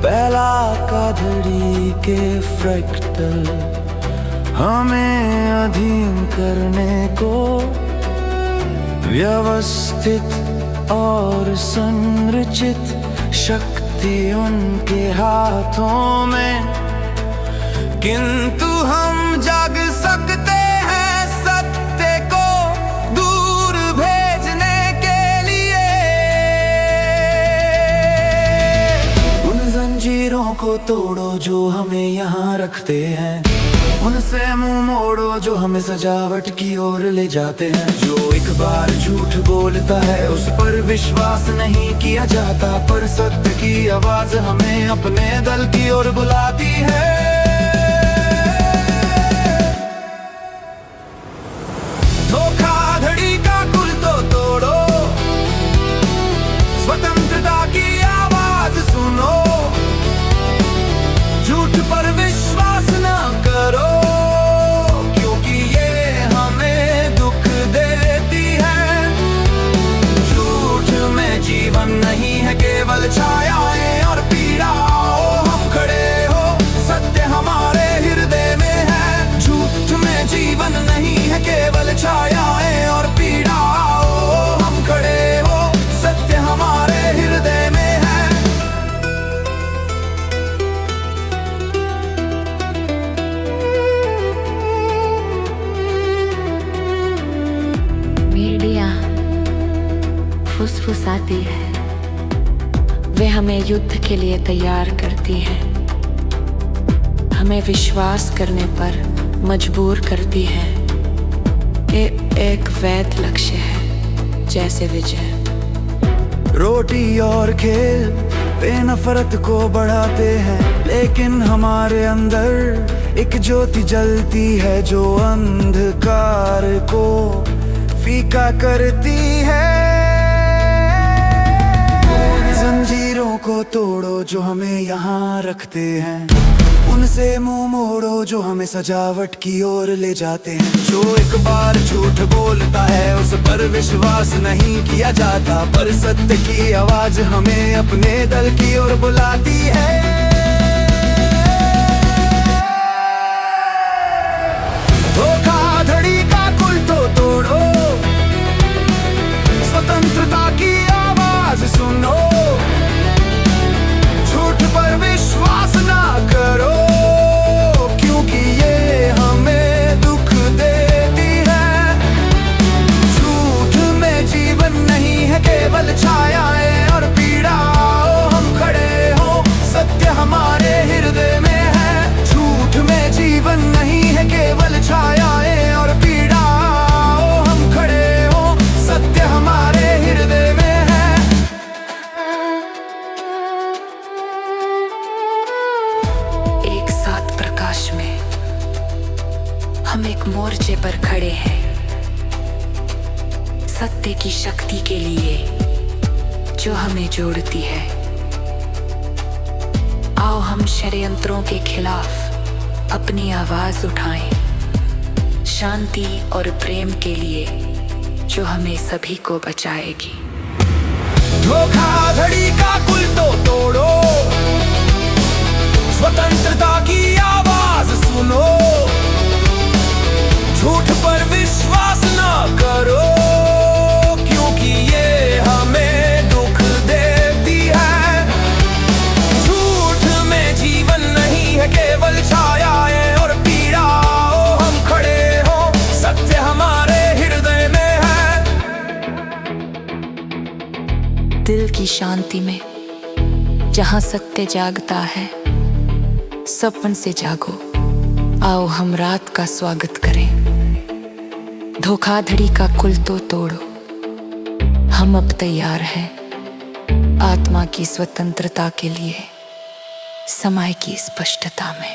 पहला काधड़ी के फ्रैक्टल हमें अधीन करने को, व्यवस्थित और संरचित शक्ति उनके हाथों में। किंतु हम जाग सकते हैं सत्य को दूर भेजने के लिए। उन जंजीरों को तोड़ो जो हमें यहाँ रखते हैं, उनसे मुंह मोड़ो जो हमें सजावट की ओर ले जाते हैं। जो एक बार झूठ बोलता है उस पर विश्वास नहीं किया जाता, पर सत्य की आवाज हमें अपने दल की ओर बुलाती है। धोखाधड़ी का कुल तो तोड़ो, स्वतंत्रता की आवाज सुनो, झूठ पर विश्वास न करो, क्योंकि ये हमें दुख देती है। झूठ में जीवन नहीं है, केवल छायाएं और पीड़ा। हम खड़े हो, सत्य हमारे हृदय में है। झूठ में जीवन नहीं है, केवल छायाएं और पीड़ा। हम खड़े हो, सत्य हमारे हृदय में है। मीडिया फुसफुसाती है, वे हमें युद्ध के लिए तैयार करती है, हमें विश्वास करने पर मजबूर करती है। ये एक वैध लक्ष्य है, जैसे विजय। रोटी और खेल वे नफरत को बढ़ाते हैं, लेकिन हमारे अंदर एक ज्योति जलती है जो अंधकार को फीका करती है। उन जंजीरों को तोड़ो जो हमें यहाँ रखते हैं, उनसे मुंह मोड़ो जो हमें सजावट की ओर ले जाते हैं। जो एक बार झूठ बोलता है उस पर विश्वास नहीं किया जाता, पर सत्य की आवाज हमें अपने दल की ओर बुलाती है। धोखाधड़ी का कुल तो तोड़ो, स्वतंत्रता की आवाज सुनो, झूठ पर विश्वास ना करो, क्योंकि ये हमें दुख देती है। झूठ में जीवन नहीं है, केवल छायाएं और पीड़ा। हम खड़े हो, सत्य हमारे हृदय में है। झूठ में जीवन नहीं है, केवल छायाएं और पीड़ा। हम खड़े हो, सत्य हमारे हृदय में है। एक साथ प्रकाश में हम एक मोर्चे पर खड़े हैं, सत्य की शक्ति के लिए जो हमें जोड़ती है। आओ हम षड्यंत्रों के खिलाफ अपनी आवाज उठाएं, शांति और प्रेम के लिए जो हमें सभी को बचाएगी। धोखाधड़ी का कुल तो तोड़ो, स्वतंत्रता की आवाज सुनो, झूठ पर विश्वास न करो, क्योंकि ये हमें दुख देती है। झूठ में जीवन नहीं है, केवल छायाएं और पीड़ा। हम खड़े हो, सत्य हमारे हृदय में है। दिल की शांति में जहाँ सत्य जागता है, सपन से जागो। आओ हम रात का स्वागत करें। धोखाधड़ी का कुल तो तोड़ो, हम अब तैयार हैं आत्मा की स्वतंत्रता के लिए, समय की स्पष्टता में।